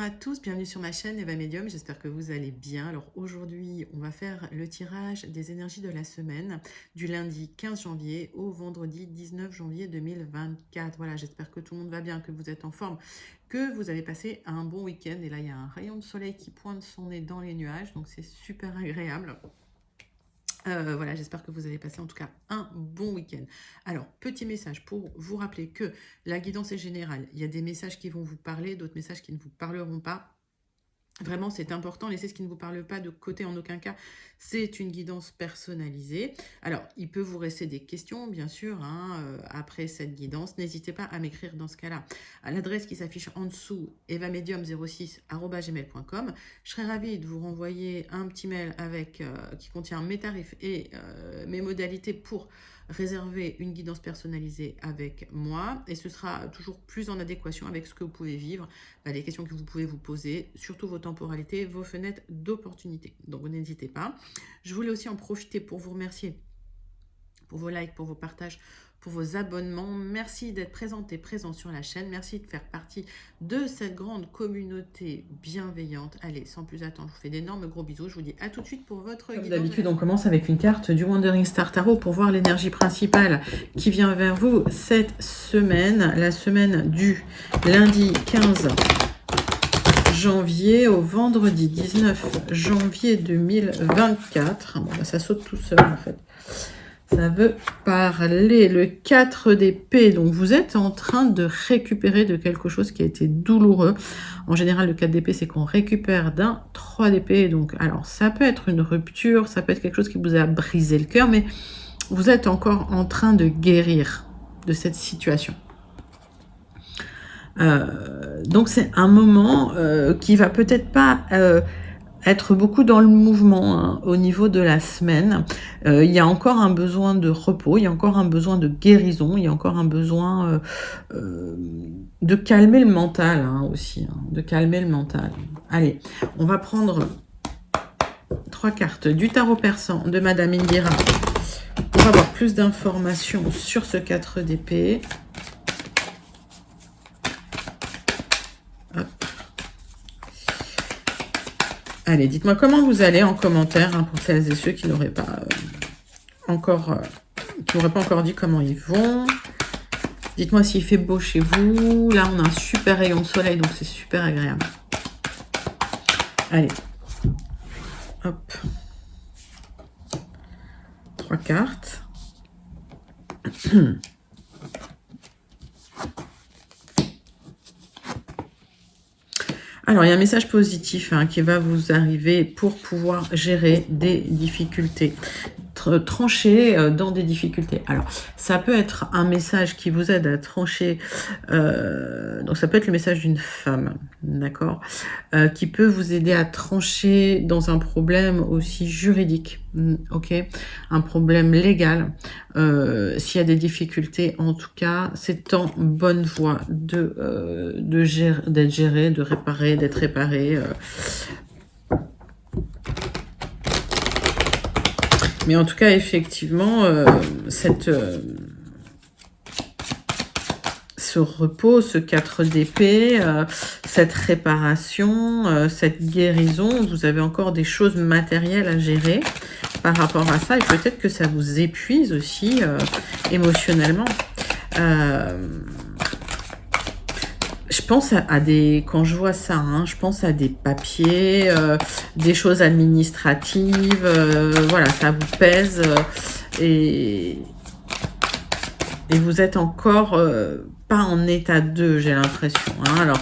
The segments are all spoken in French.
à tous, bienvenue sur ma chaîne Eva Medium, j'espère que vous allez bien. Alors aujourd'hui, on va faire le tirage des énergies de la semaine du lundi 15 janvier au vendredi 19 janvier 2024. Voilà, j'espère que tout le monde va bien, que vous êtes en forme, que vous avez passé un bon week-end. Et là, il y a un rayon de soleil qui pointe son nez dans les nuages, donc c'est super agréable. Voilà, j'espère que vous avez passé en tout cas un bon week-end. Alors, petit message pour vous rappeler que la guidance est générale. Il y a des messages qui vont vous parler, d'autres messages qui ne vous parleront pas. Vraiment, c'est important, laissez ce qui ne vous parle pas de côté en aucun cas. C'est une guidance personnalisée. Alors, il peut vous rester des questions, bien sûr, après cette guidance. N'hésitez pas à m'écrire dans ce cas-là à l'adresse qui s'affiche en dessous, evamedium06@gmail.com. Je serai ravie de vous renvoyer un petit mail qui contient mes tarifs et mes modalités pour réserver une guidance personnalisée avec moi. Et ce sera toujours plus en adéquation avec ce que vous pouvez vivre, les questions que vous pouvez vous poser, surtout vos temporalités, vos fenêtres d'opportunité. Donc n'hésitez pas. Je voulais aussi en profiter pour vous remercier pour vos likes, pour vos partages, pour vos abonnements. Merci d'être présente et présent sur la chaîne. Merci de faire partie de cette grande communauté bienveillante. Allez, sans plus attendre, je vous fais d'énormes gros bisous. Je vous dis à tout de suite pour votre guidance. D'habitude, on commence avec une carte du Wandering Star Tarot pour voir l'énergie principale qui vient vers vous cette semaine, la semaine du lundi 15 janvier au vendredi 19 janvier 2024. Bon, ça saute tout seul en fait. Ça veut parler le 4 d'épée. Donc, vous êtes en train de récupérer de quelque chose qui a été douloureux. En général, le 4 d'épée, c'est qu'on récupère d'un 3 d'épée. Donc, alors, ça peut être une rupture, ça peut être quelque chose qui vous a brisé le cœur, mais vous êtes encore en train de guérir de cette situation. Donc, c'est un moment qui va peut-être pas... être beaucoup dans le mouvement au niveau de la semaine. Il y a encore un besoin de repos, il y a encore un besoin de guérison, il y a encore un besoin de calmer le mental aussi, de calmer le mental. Allez, on va prendre 3 cartes du tarot persan de Madame Indira pour avoir plus d'informations sur ce 4 d'épée. Allez, dites-moi comment vous allez en commentaire pour celles et ceux qui n'auraient pas encore dit comment ils vont. Dites-moi s'il fait beau chez vous. Là, on a un super rayon de soleil, donc c'est super agréable. Allez, hop, 3 cartes. Alors, il y a un message positif qui va vous arriver pour pouvoir gérer des difficultés, trancher dans des difficultés. Alors, ça peut être un message qui vous aide à trancher, donc ça peut être le message d'une femme, d'accord, qui peut vous aider à trancher dans un problème aussi juridique, ok, un problème légal. S'il y a des difficultés, en tout cas, c'est en bonne voie d'être géré, de réparer, d'être réparé. Mais en tout cas, effectivement, ce repos, ce 4 d'épée, cette réparation, cette guérison, vous avez encore des choses matérielles à gérer par rapport à ça. Et peut-être que ça vous épuise aussi émotionnellement. Je pense quand je vois ça, je pense à des papiers, des choses administratives, voilà, ça vous pèse et vous êtes encore pas en état 2, j'ai l'impression. Alors,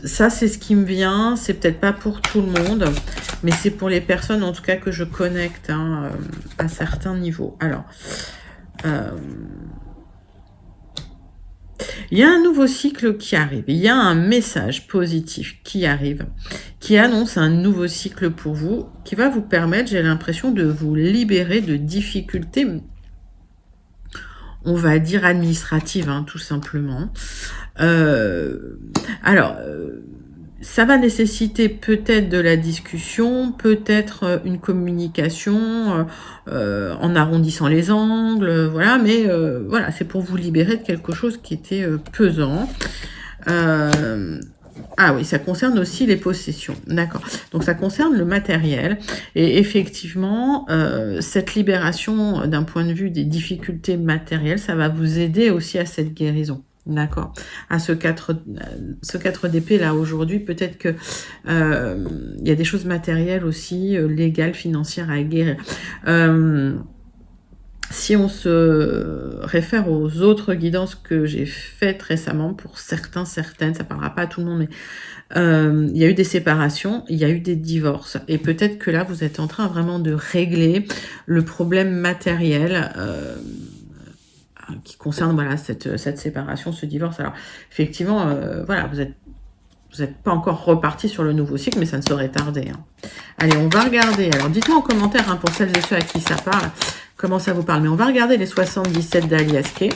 ça, c'est ce qui me vient, c'est peut-être pas pour tout le monde, mais c'est pour les personnes, en tout cas, que je connecte à certains niveaux. Alors, il y a un nouveau cycle qui arrive, il y a un message positif qui arrive, qui annonce un nouveau cycle pour vous, qui va vous permettre, j'ai l'impression, de vous libérer de difficultés, on va dire administratives, tout simplement. Alors, ça va nécessiter peut-être de la discussion, peut-être une communication en arrondissant les angles, voilà, mais voilà, c'est pour vous libérer de quelque chose qui était pesant. Ah oui, ça concerne aussi les possessions. D'accord. Donc ça concerne le matériel. Et effectivement, cette libération d'un point de vue des difficultés matérielles, ça va vous aider aussi à cette guérison. D'accord. À ce 4 d'épée là aujourd'hui, peut-être que il y a des choses matérielles aussi, légales, financières à guérir. Si on se réfère aux autres guidances que j'ai faites récemment, pour certains, certaines, ça ne parlera pas à tout le monde, mais il y a eu des séparations, il y a eu des divorces. Et peut-être que là, vous êtes en train vraiment de régler le problème matériel qui concerne voilà, cette séparation, ce divorce. Alors, effectivement, voilà, vous n'êtes pas encore reparti sur le nouveau cycle, mais ça ne saurait tarder. Hein. Allez, on va regarder. Alors, dites-moi en commentaire, hein, pour celles et ceux à qui ça parle, comment ça vous parle. Mais on va regarder les 77 d'Alias Kay.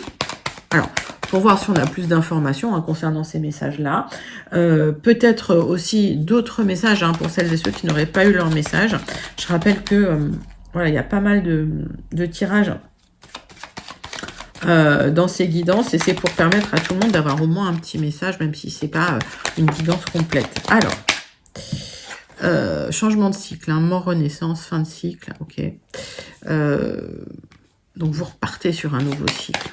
Alors, pour voir si on a plus d'informations hein, concernant ces messages-là. Peut-être aussi d'autres messages hein, pour celles et ceux qui n'auraient pas eu leur message. Je rappelle que voilà, il y a pas mal de tirages dans ces guidances et c'est pour permettre à tout le monde d'avoir au moins un petit message, même si ce n'est pas une guidance complète. Alors, changement de cycle, hein, mort, renaissance, fin de cycle, ok. Donc vous repartez sur un nouveau cycle.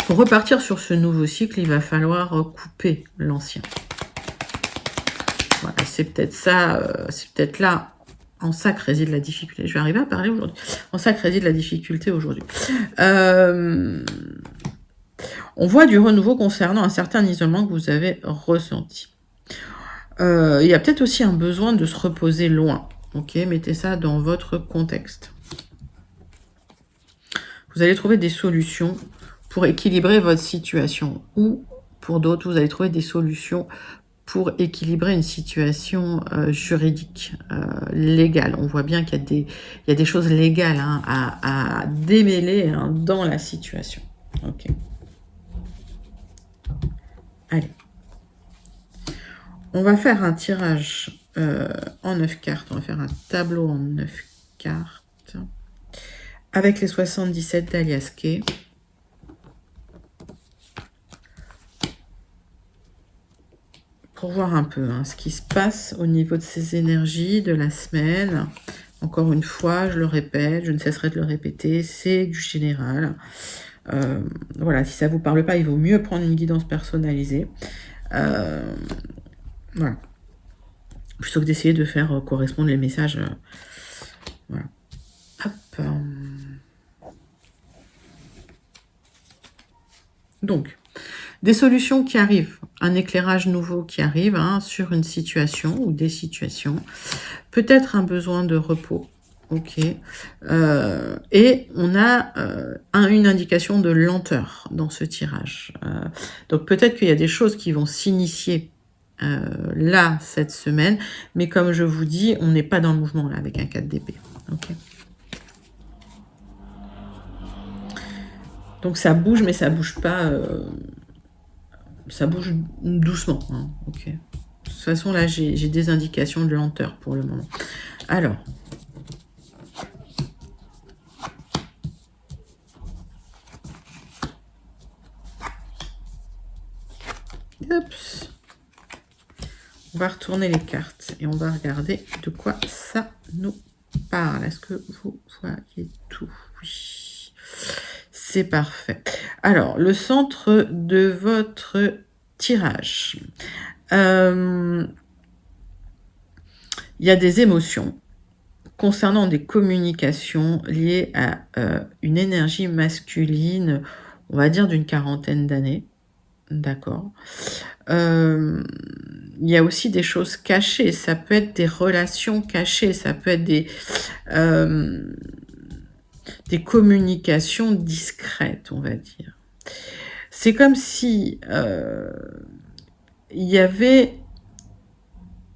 Pour repartir sur ce nouveau cycle, il va falloir couper l'ancien. Voilà, c'est peut-être ça, c'est peut-être là, en ça que réside la difficulté. Je vais arriver à parler aujourd'hui. En ça que réside la difficulté aujourd'hui. On voit du renouveau concernant un certain isolement que vous avez ressenti. Il y a peut-être aussi un besoin de se reposer loin. Ok, mettez ça dans votre contexte. Vous allez trouver des solutions pour équilibrer votre situation. Ou, pour d'autres, vous allez trouver des solutions pour équilibrer une situation juridique, légale. On voit bien qu'il y a des choses légales hein, à démêler hein, dans la situation. Ok. Allez. On va faire un tirage en 9 cartes. On va faire un tableau en 9 cartes. Avec les 77 d'Alias Kay. Pour voir un peu hein, ce qui se passe au niveau de ces énergies de la semaine. Encore une fois, je le répète, je ne cesserai de le répéter, c'est du général. Voilà, si ça ne vous parle pas, il vaut mieux prendre une guidance personnalisée. Voilà. Plutôt que d'essayer de faire correspondre les messages. Voilà. Hop. Donc, des solutions qui arrivent, un éclairage nouveau qui arrive hein, sur une situation ou des situations, peut-être un besoin de repos, ok, et on a une indication de lenteur dans ce tirage. Donc peut-être qu'il y a des choses qui vont s'initier là cette semaine, mais comme je vous dis, on n'est pas dans le mouvement là avec un 4 d'épée, ok. Donc ça bouge, mais ça bouge pas. Ça bouge doucement. Hein, ok. De toute façon, là, j'ai des indications de lenteur pour le moment. Alors. Oups. On va retourner les cartes et on va regarder de quoi ça nous parle. Est-ce que vous voyez tout? Oui. C'est parfait. Alors, le centre de votre tirage. Il y a des émotions concernant des communications liées à une énergie masculine, on va dire d'une quarantaine d'années. D'accord. Il y a aussi des choses cachées. Ça peut être des relations cachées. Ça peut être des communications discrètes, on va dire. C'est comme si il y avait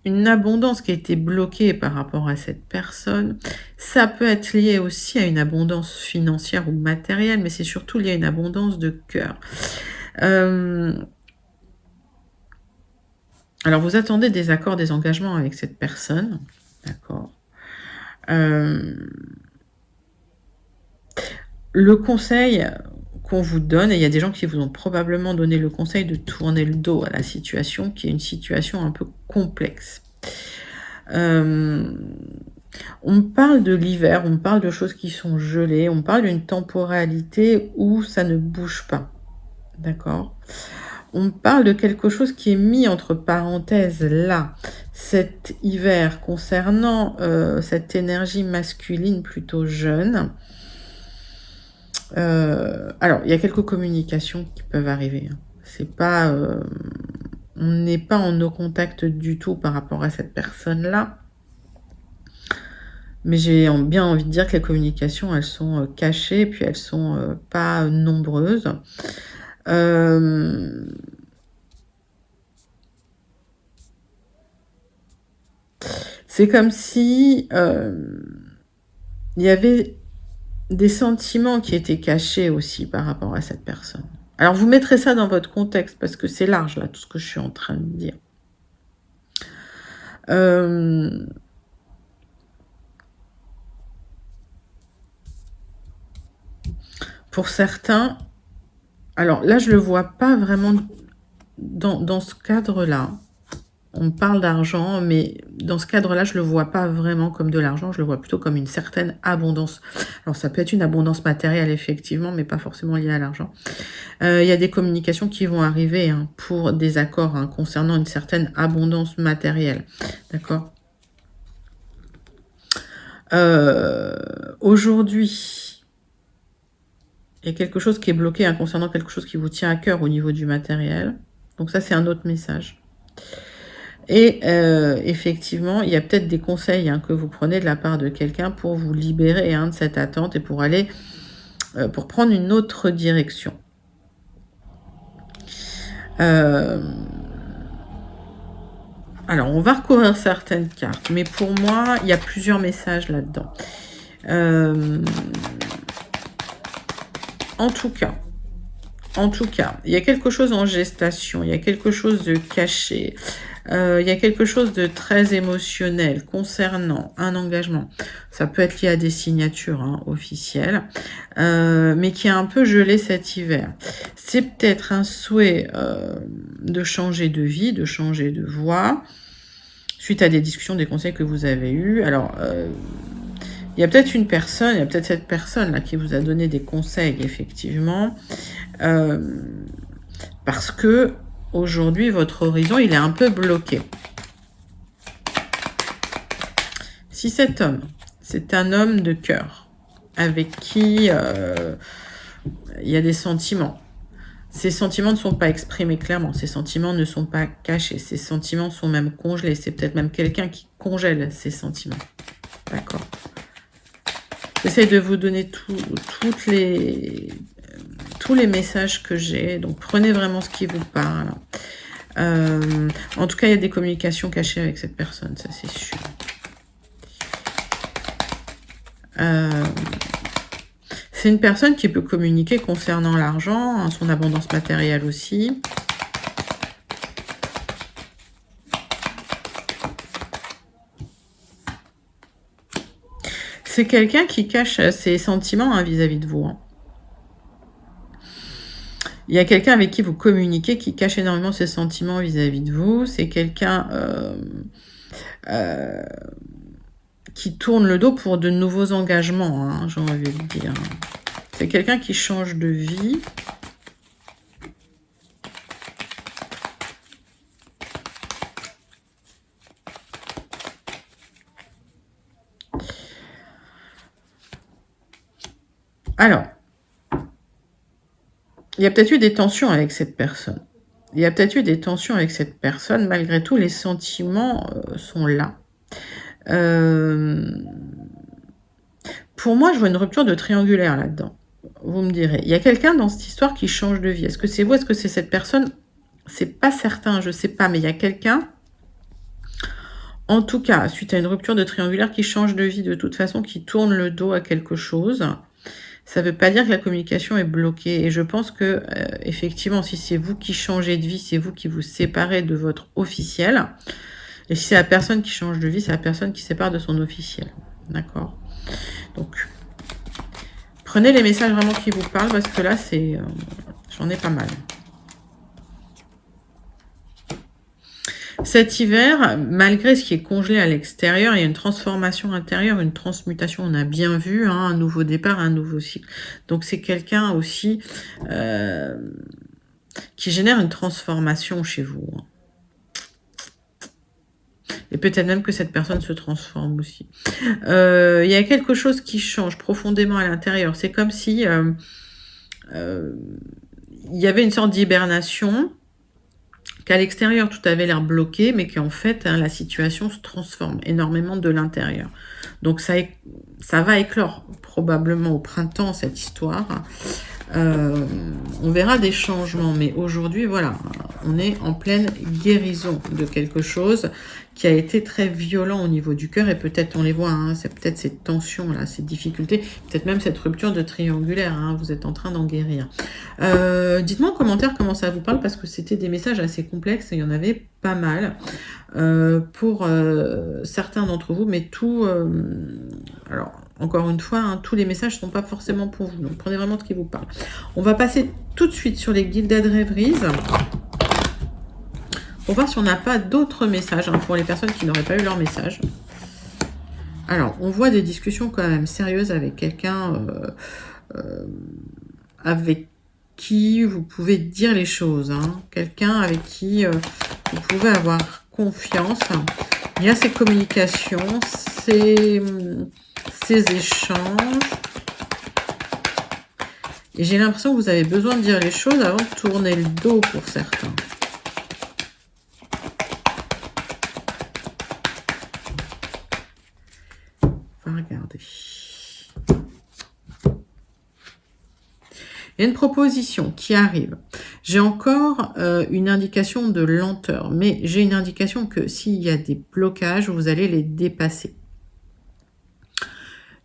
une abondance qui a été bloquée par rapport à cette personne. Ça peut être lié aussi à une abondance financière ou matérielle, mais c'est surtout lié à une abondance de cœur. Alors, vous attendez des accords, des engagements avec cette personne. D'accord. Le conseil qu'on vous donne, et il y a des gens qui vous ont probablement donné le conseil de tourner le dos à la situation, qui est une situation un peu complexe. On parle de l'hiver, on parle de choses qui sont gelées, on parle d'une temporalité où ça ne bouge pas, d'accord? On parle de quelque chose qui est mis entre parenthèses là, cet hiver, concernant cette énergie masculine plutôt jeune. Alors, il y a quelques communications qui peuvent arriver, hein. C'est pas, on n'est pas en no contact du tout par rapport à cette personne-là. Mais j'ai bien envie de dire que les communications, elles sont cachées, puis elles sont pas nombreuses. C'est comme si il y avait des sentiments qui étaient cachés aussi par rapport à cette personne. Alors, vous mettrez ça dans votre contexte, parce que c'est large, là, tout ce que je suis en train de dire. Pour certains, alors là, je le vois pas vraiment dans ce cadre-là. On parle d'argent, mais dans ce cadre-là, je le vois pas vraiment comme de l'argent, je le vois plutôt comme une certaine abondance. Alors, ça peut être une abondance matérielle, effectivement, mais pas forcément liée à l'argent. Il y a des communications qui vont arriver hein, pour des accords hein, concernant une certaine abondance matérielle. D'accord? Aujourd'hui, il y a quelque chose qui est bloqué hein, concernant quelque chose qui vous tient à cœur au niveau du matériel. Donc ça, c'est un autre message. Et effectivement, il y a peut-être des conseils hein, que vous prenez de la part de quelqu'un pour vous libérer hein, de cette attente et pour aller, pour prendre une autre direction. Alors, on va recouvrir certaines cartes, mais pour moi, il y a plusieurs messages là-dedans. En tout cas, il y a quelque chose en gestation, il y a quelque chose de caché, il y a quelque chose de très émotionnel concernant un engagement. Ça peut être lié à des signatures hein, officielles, mais qui a un peu gelé cet hiver. C'est peut-être un souhait de changer de vie, de changer de voie, suite à des discussions, des conseils que vous avez eus. Alors, il y a peut-être une personne, il y a peut-être cette personne-là qui vous a donné des conseils, effectivement, parce que aujourd'hui, votre horizon, il est un peu bloqué. Si cet homme, c'est un homme de cœur, avec qui il y a des sentiments, ces sentiments ne sont pas exprimés clairement, ces sentiments ne sont pas cachés, ces sentiments sont même congelés, c'est peut-être même quelqu'un qui congèle ces sentiments. D'accord? J'essaie de vous donner tous les messages que j'ai. Donc, prenez vraiment ce qui vous parle. En tout cas, il y a des communications cachées avec cette personne, ça c'est sûr. C'est une personne qui peut communiquer concernant l'argent, hein, son abondance matérielle aussi. C'est quelqu'un qui cache ses sentiments hein, vis-à-vis de vous. Hein. Il y a quelqu'un avec qui vous communiquez qui cache énormément ses sentiments vis-à-vis de vous. C'est quelqu'un qui tourne le dos pour de nouveaux engagements, hein, j'ai envie de dire. C'est quelqu'un qui change de vie. Alors, il y a peut-être eu des tensions avec cette personne. Malgré tout, les sentiments sont là. Pour moi, je vois une rupture de triangulaire là-dedans. Vous me direz. Il y a quelqu'un dans cette histoire qui change de vie. Est-ce que c'est vous? Est-ce que c'est cette personne? C'est pas certain, je sais pas. Mais il y a quelqu'un, en tout cas, suite à une rupture de triangulaire, qui change de vie de toute façon, qui tourne le dos à quelque chose. Ça ne veut pas dire que la communication est bloquée. Et je pense que, effectivement, si c'est vous qui changez de vie, c'est vous qui vous séparez de votre officiel. Et si c'est la personne qui change de vie, c'est la personne qui sépare de son officiel. D'accord? Donc, Prenez les messages vraiment qui vous parlent parce que là, c'est, j'en ai pas mal. Cet hiver, malgré ce qui est congelé à l'extérieur, il y a une transformation intérieure, une transmutation. On a bien vu, hein, un nouveau départ, un nouveau cycle. Donc c'est quelqu'un aussi qui génère une transformation chez vous. Et peut-être même que cette personne se transforme aussi. Il y a quelque chose qui change profondément à l'intérieur. C'est comme si il y avait une sorte d'hibernation, qu'à l'extérieur tout avait l'air bloqué, mais qu'en fait hein, la situation se transforme énormément de l'intérieur. Donc ça va éclore probablement au printemps cette histoire. On verra des changements, mais aujourd'hui voilà, on est en pleine guérison de quelque chose qui a été très violent au niveau du cœur, et peut-être on les voit, hein, c'est peut-être ces tensions là, ces difficultés, peut-être même cette rupture de triangulaire, hein, vous êtes en train d'en guérir. Dites-moi en commentaire comment ça vous parle, parce que c'était des messages assez complexes et il y en avait pas mal pour certains d'entre vous, mais tout, alors encore une fois, hein, tous les messages ne sont pas forcément pour vous, donc prenez vraiment ce qui vous parle. On va passer tout de suite sur les Gilded Rêveries pour voir si on n'a pas d'autres messages hein, pour les personnes qui n'auraient pas eu leur message. Alors, on voit des discussions quand même sérieuses avec quelqu'un avec qui vous pouvez dire les choses. Hein. Quelqu'un avec qui vous pouvez avoir confiance. Il y a ces communications, ces échanges. Et j'ai l'impression que vous avez besoin de dire les choses avant de tourner le dos pour certains. On va regarder. Il y a une proposition qui arrive. J'ai encore une indication de lenteur, mais j'ai une indication que s'il y a des blocages, vous allez les dépasser.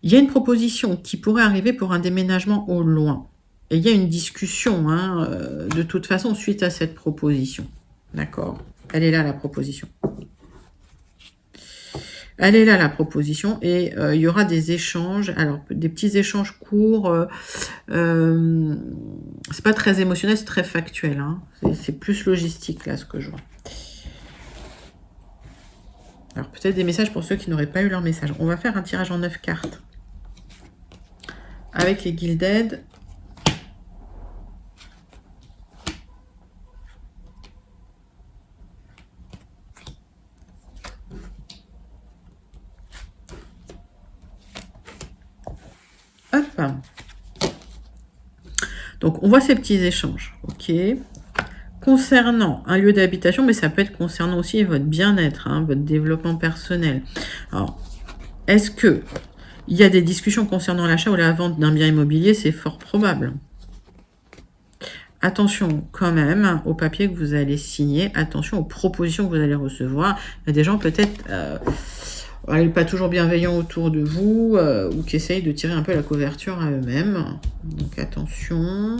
Il y a une proposition qui pourrait arriver pour un déménagement au loin. Et il y a une discussion, hein, de toute façon, suite à cette proposition. D'accord? Elle est là, la proposition. Elle est là, la proposition, et il y aura des échanges, alors des petits échanges courts, c'est pas très émotionnel, c'est très factuel, hein. C'est plus logistique, là, ce que je vois. Alors, peut-être des messages pour ceux qui n'auraient pas eu leur message. On va faire un tirage en 9 cartes. Avec les Gilded. Hop. Donc, on voit ces petits échanges. Ok. Concernant un lieu d'habitation, mais ça peut être concernant aussi votre bien-être, hein, votre développement personnel. Alors, est-ce que il y a des discussions concernant l'achat ou la vente d'un bien immobilier? C'est fort probable. Attention quand même aux papiers que vous allez signer. Attention aux propositions que vous allez recevoir. Il y a des gens peut-être pas toujours bienveillants autour de vous ou qui essayent de tirer un peu la couverture à eux-mêmes. Donc attention.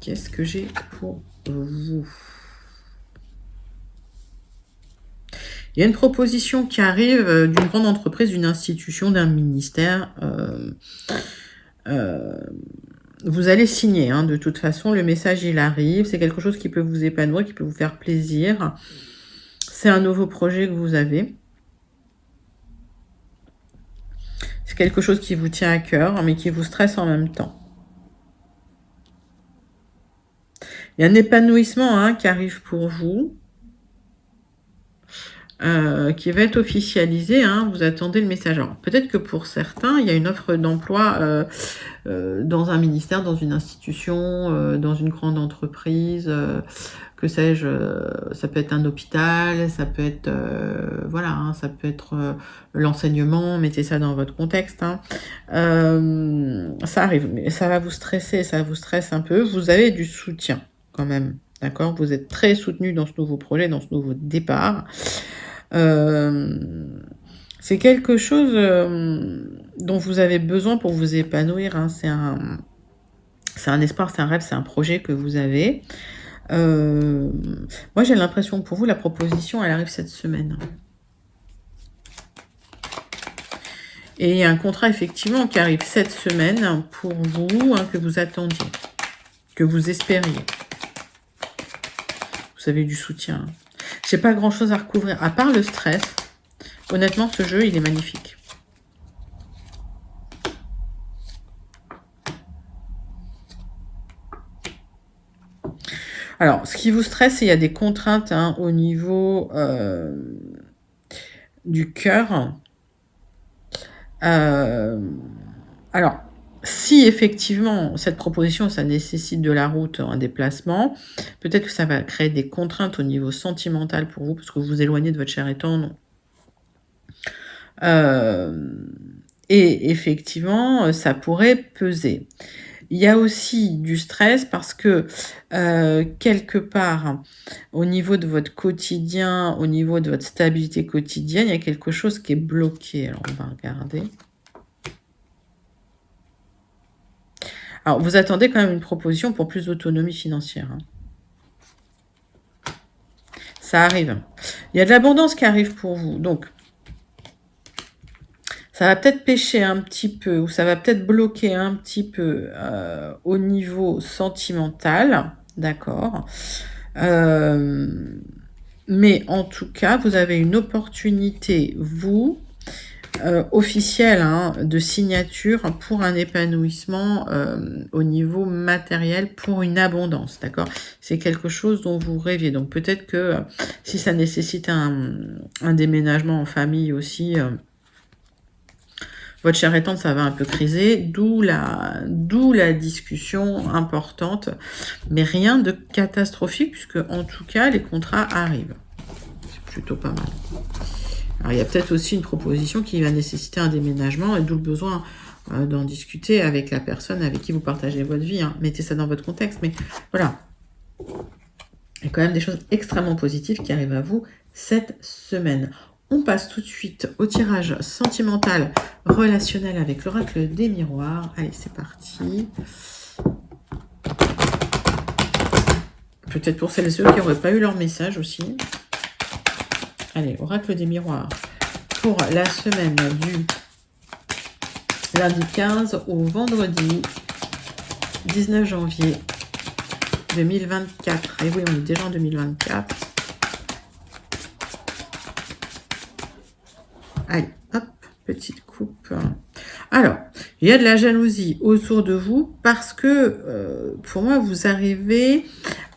Qu'est-ce que j'ai pour vous? Il y a une proposition qui arrive d'une grande entreprise, d'une institution, d'un ministère. Vous allez signer, hein, de toute façon, le message il arrive. C'est quelque chose qui peut vous épanouir, qui peut vous faire plaisir. C'est un nouveau projet que vous avez. C'est quelque chose qui vous tient à cœur, mais qui vous stresse en même temps. Il y a un épanouissement hein, qui arrive pour vous, qui va être officialisé. Hein, vous attendez le message. Alors, peut-être que pour certains, il y a une offre d'emploi dans un ministère, dans une institution, dans une grande entreprise, que sais-je, ça peut être un hôpital, ça peut être, voilà, hein, ça peut être l'enseignement, mettez ça dans votre contexte. Hein. Ça arrive, mais ça va vous stresser, ça vous stresse un peu. Vous avez du soutien quand même, d'accord? Vous êtes très soutenu dans ce nouveau projet, dans ce nouveau départ. C'est quelque chose dont vous avez besoin pour vous épanouir. Hein. C'est un espoir, c'est un rêve, c'est un projet que vous avez. Moi, j'ai l'impression que pour vous, la proposition, elle arrive cette semaine. Et il y a un contrat, effectivement, qui arrive cette semaine pour vous, hein, que vous attendiez, que vous espériez. Vous avez du soutien. J'ai pas grand-chose à recouvrir, à part le stress. Honnêtement, ce jeu, il est magnifique. Alors, ce qui vous stresse, il y a des contraintes hein, au niveau du cœur. Alors, si effectivement, cette proposition, ça nécessite de la route, un déplacement, peut-être que ça va créer des contraintes au niveau sentimental pour vous, parce que vous vous éloignez de votre cher et tendre. Et effectivement, ça pourrait peser. Il y a aussi du stress parce que quelque part, au niveau de votre quotidien, au niveau de votre stabilité quotidienne, il y a quelque chose qui est bloqué. Alors, on va regarder. Alors, vous attendez quand même une proposition pour plus d'autonomie financière. Hein. Ça arrive. Il y a de l'abondance qui arrive pour vous. Donc, ça va peut-être pêcher un petit peu, ou ça va peut-être bloquer un petit peu au niveau sentimental, d'accord. Mais en tout cas, vous avez une opportunité, vous, officielle, hein, de signature pour un épanouissement au niveau matériel, pour une abondance, d'accord. C'est quelque chose dont vous rêviez. Donc peut-être que si ça nécessite un déménagement en famille aussi, votre chère étante, ça va un peu criser, d'où la discussion importante, mais rien de catastrophique, puisque en tout cas, les contrats arrivent. C'est plutôt pas mal. Alors, il y a peut-être aussi une proposition qui va nécessiter un déménagement, et d'où le besoin d'en discuter avec la personne avec qui vous partagez votre vie. Hein. Mettez ça dans votre contexte, mais voilà. Il y a quand même des choses extrêmement positives qui arrivent à vous cette semaine. On passe tout de suite au tirage sentimental relationnel avec l'oracle des miroirs. Allez, c'est parti. Peut-être pour celles et ceux qui n'auraient pas eu leur message aussi. Allez, oracle des miroirs pour la semaine du lundi 15 au vendredi 19 janvier 2024. Et oui, on est déjà en 2024. Allez, hop, petite coupe. Alors, il y a de la jalousie autour de vous parce que, pour moi, vous arrivez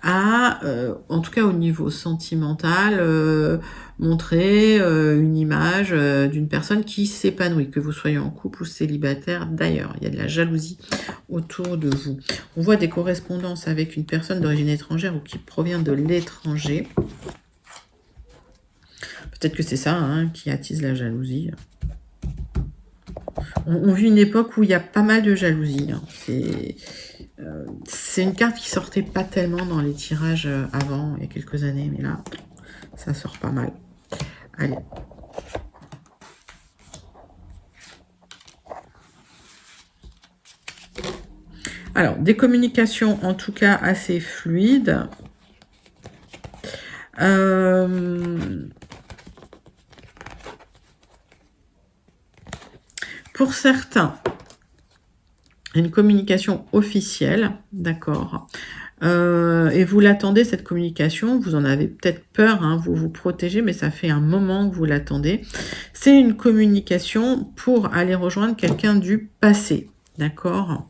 à, en tout cas au niveau sentimental, montrer une image d'une personne qui s'épanouit, que vous soyez en couple ou célibataire d'ailleurs. Il y a de la jalousie autour de vous. On voit des correspondances avec une personne d'origine étrangère ou qui provient de l'étranger. Peut-être que c'est ça hein, qui attise la jalousie. On vit une époque où il y a pas mal de jalousie. Hein. C'est une carte qui sortait pas tellement dans les tirages avant, il y a quelques années, mais là, ça sort pas mal. Allez. Alors, des communications en tout cas assez fluides. Pour certains, une communication officielle, d'accord. Et vous l'attendez, cette communication, vous en avez peut-être peur, hein, vous vous protégez, mais ça fait un moment que vous l'attendez. C'est une communication pour aller rejoindre quelqu'un du passé, d'accord.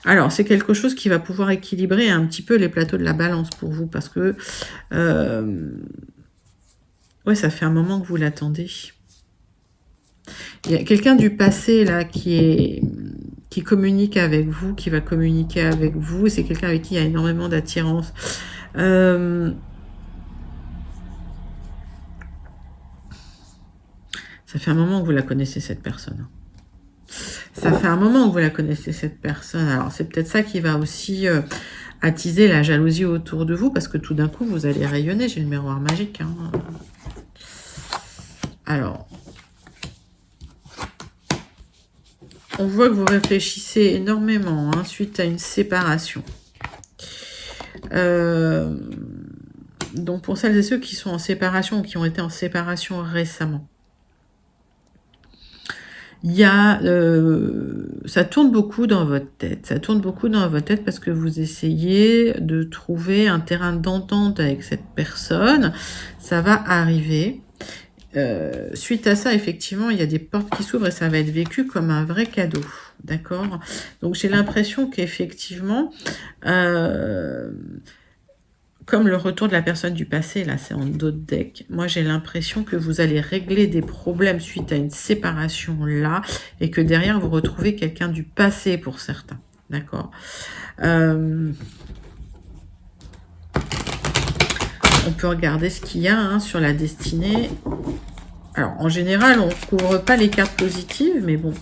Alors, c'est quelque chose qui va pouvoir équilibrer un petit peu les plateaux de la balance pour vous, parce que ouais, ça fait un moment que vous l'attendez. Il y a quelqu'un du passé, là, qui communique avec vous, qui va communiquer avec vous. C'est quelqu'un avec qui il y a énormément d'attirance. Ça fait un moment que vous la connaissez, cette personne. Ça fait un moment que vous la connaissez, cette personne. Alors, c'est peut-être ça qui va aussi attiser la jalousie autour de vous, parce que tout d'un coup, vous allez rayonner. J'ai le miroir magique. Hein. Alors... On voit que vous réfléchissez énormément hein, suite à une séparation. Donc pour celles et ceux qui sont en séparation ou qui ont été en séparation récemment, il y a, ça tourne beaucoup dans votre tête. Ça tourne beaucoup dans votre tête parce que vous essayez de trouver un terrain d'entente avec cette personne. Ça va arriver. Suite à ça, effectivement, il y a des portes qui s'ouvrent et ça va être vécu comme un vrai cadeau. D'accord? Donc, j'ai l'impression qu'effectivement, comme le retour de la personne du passé, là, c'est en dos de deck, moi, j'ai l'impression que vous allez régler des problèmes suite à une séparation là et que derrière, vous retrouvez quelqu'un du passé pour certains. D'accord? On peut regarder ce qu'il y a hein, sur la destinée. Alors, en général, on ne couvre pas les cartes positives, mais bon.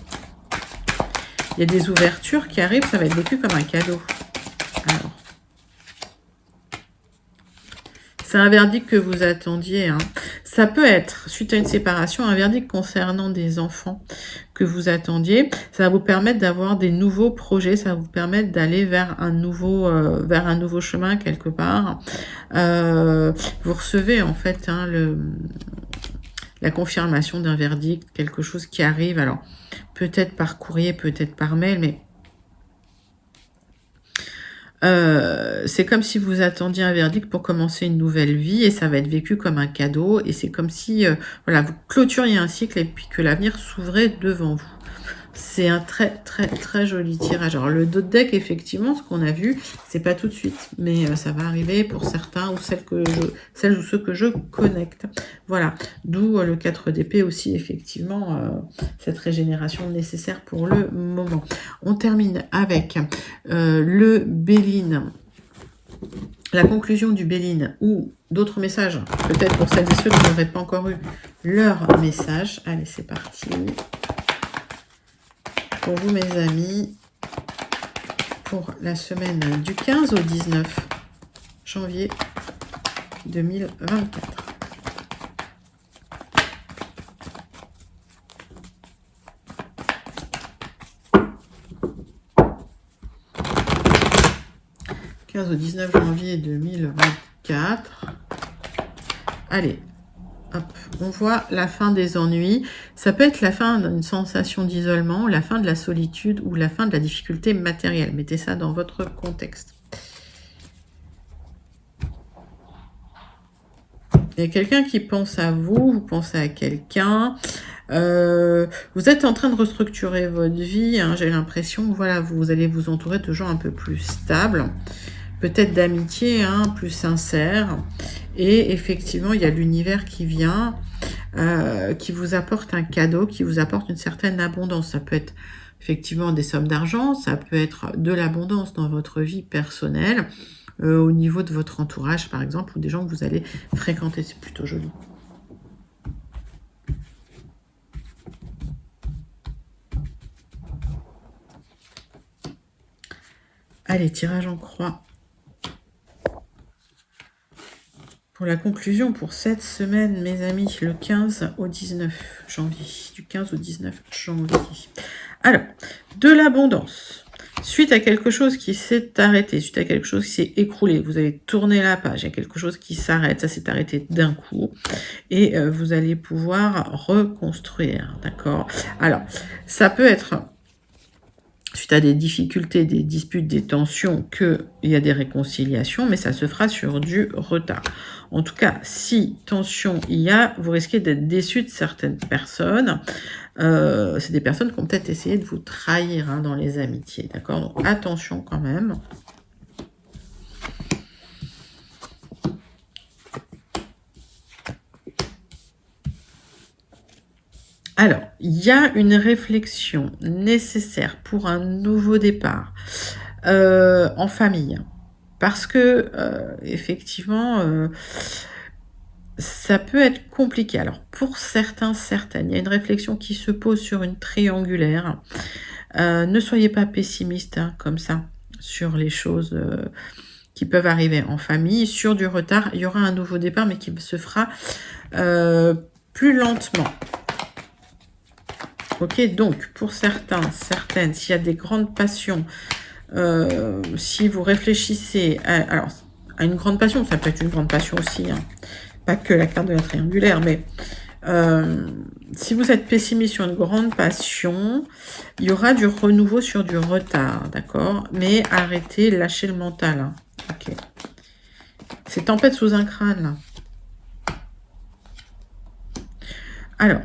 Il y a des ouvertures qui arrivent, ça va être vécu comme un cadeau. Alors. C'est un verdict que vous attendiez. Hein. Ça peut être, suite à une séparation, un verdict concernant des enfants que vous attendiez. Ça va vous permettre d'avoir des nouveaux projets, ça va vous permettre d'aller vers un nouveau chemin quelque part. Vous recevez en fait hein, la confirmation d'un verdict, quelque chose qui arrive. Alors, peut-être par courrier, peut-être par mail, mais c'est comme si vous attendiez un verdict pour commencer une nouvelle vie et ça va être vécu comme un cadeau et c'est comme si voilà, vous clôturiez un cycle et puis que l'avenir s'ouvrait devant vous. C'est un très très très joli tirage. Alors le dos de deck, effectivement, ce qu'on a vu, c'est pas tout de suite, mais ça va arriver pour certains ou celles ou ceux que je connecte. Voilà, d'où le 4 d'épée aussi, effectivement, cette régénération nécessaire pour le moment. On termine avec le Béline. La conclusion du Béline ou d'autres messages, peut-être pour celles et ceux qui n'auraient pas encore eu leur message. Allez, c'est parti. Pour vous, mes amis, pour la semaine du 15 au 19 janvier 2024. Au 19 janvier 2024. Allez, hop, on voit la fin des ennuis. Ça peut être la fin d'une sensation d'isolement, la fin de la solitude ou la fin de la difficulté matérielle. Mettez ça dans votre contexte. Il y a quelqu'un qui pense à vous, vous pensez à quelqu'un. Vous êtes en train de restructurer votre vie. Hein, j'ai l'impression, voilà, vous allez vous entourer de gens un peu plus stables. Peut-être d'amitié, hein, plus sincère. Et effectivement, il y a l'univers qui vient, qui vous apporte un cadeau, qui vous apporte une certaine abondance. Ça peut être effectivement des sommes d'argent, ça peut être de l'abondance dans votre vie personnelle, au niveau de votre entourage, par exemple, ou des gens que vous allez fréquenter. C'est plutôt joli. Allez, tirage en croix. Pour la conclusion, pour cette semaine, mes amis, le 15 au 19 janvier. Du 15 au 19 janvier. Alors, de l'abondance. Suite à quelque chose qui s'est arrêté, suite à quelque chose qui s'est écroulé, vous allez tourner la page, il y a quelque chose qui s'arrête, ça s'est arrêté d'un coup, et vous allez pouvoir reconstruire, d'accord? Alors, ça peut être suite à des difficultés, des disputes, des tensions, qu'il y a des réconciliations, mais ça se fera sur du retard. En tout cas, si tension il y a, vous risquez d'être déçu de certaines personnes. C'est des personnes qui ont peut-être essayé de vous trahir hein, dans les amitiés, d'accord? Donc attention quand même. Alors, il y a une réflexion nécessaire pour un nouveau départ en famille. Parce que, effectivement, ça peut être compliqué. Alors, pour certains, certaines, il y a une réflexion qui se pose sur une triangulaire. Ne soyez pas pessimiste hein, comme ça sur les choses qui peuvent arriver en famille. Sur du retard, il y aura un nouveau départ, mais qui se fera plus lentement. Ok, donc pour certains, certaines, s'il y a des grandes passions, si vous réfléchissez à une grande passion, ça peut être une grande passion aussi, hein, pas que la carte de la triangulaire, mais si vous êtes pessimiste sur une grande passion, il y aura du renouveau sur du retard, d'accord? Mais arrêtez, lâchez le mental. Hein. Ok. C'est tempête sous un crâne, là. Alors,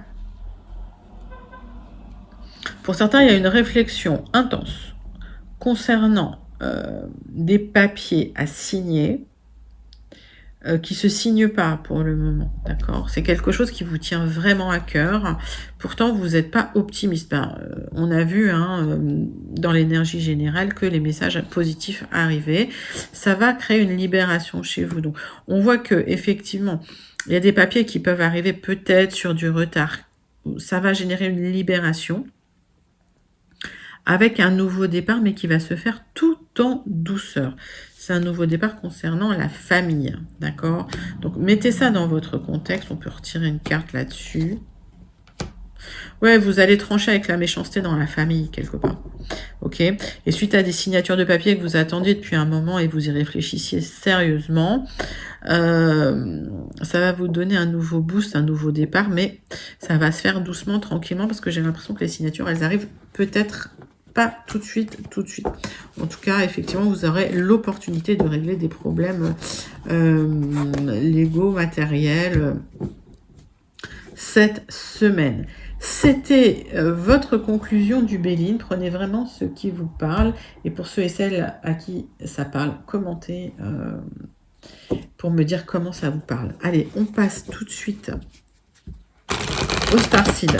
pour certains, il y a une réflexion intense concernant des papiers à signer qui ne se signent pas pour le moment, d'accord? C'est quelque chose qui vous tient vraiment à cœur. Pourtant, vous n'êtes pas optimiste. Ben, on a vu hein, dans l'énergie générale que les messages positifs arrivaient. Ça va créer une libération chez vous. Donc, on voit que effectivement, il y a des papiers qui peuvent arriver peut-être sur du retard. Ça va générer une libération avec un nouveau départ, mais qui va se faire tout en douceur. C'est un nouveau départ concernant la famille, d'accord? Donc, mettez ça dans votre contexte. On peut retirer une carte là-dessus. Ouais, vous allez trancher avec la méchanceté dans la famille, quelque part. Ok? Et suite à des signatures de papier que vous attendiez depuis un moment et vous y réfléchissiez sérieusement, ça va vous donner un nouveau boost, un nouveau départ, mais ça va se faire doucement, tranquillement, parce que j'ai l'impression que les signatures, elles arrivent peut-être pas tout de suite, En tout cas, effectivement, vous aurez l'opportunité de régler des problèmes légaux, matériels, cette semaine. C'était votre conclusion du Béline. Prenez vraiment ce qui vous parle. Et pour ceux et celles à qui ça parle, commentez pour me dire comment ça vous parle. Allez, on passe tout de suite au Starseed.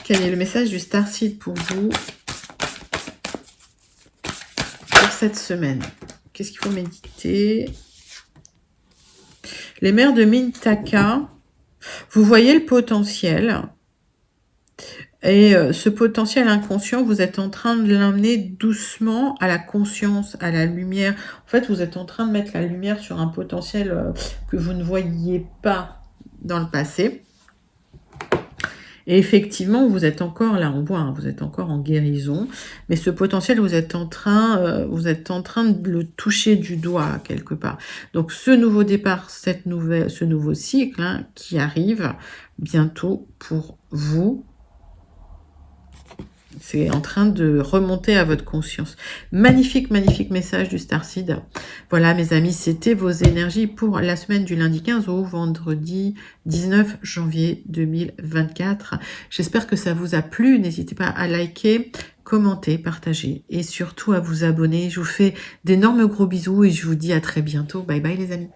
Quel est le message du Starseed pour vous pour cette semaine? Qu'est-ce qu'il faut méditer? Les mères de Mintaka, vous voyez le potentiel. Et ce potentiel inconscient, vous êtes en train de l'amener doucement à la conscience, à la lumière. En fait, vous êtes en train de mettre la lumière sur un potentiel que vous ne voyiez pas dans le passé. Et effectivement, vous êtes encore, là on voit, hein, vous êtes encore en guérison, mais ce potentiel, vous êtes en train de le toucher du doigt quelque part. Donc ce nouveau départ, ce nouveau cycle hein, qui arrive bientôt pour vous, c'est en train de remonter à votre conscience. Magnifique, magnifique message du Starseed. Voilà, mes amis, c'était vos énergies pour la semaine du lundi 15 au vendredi 19 janvier 2024. J'espère que ça vous a plu. N'hésitez pas à liker, commenter, partager et surtout à vous abonner. Je vous fais d'énormes gros bisous et je vous dis à très bientôt. Bye bye les amis.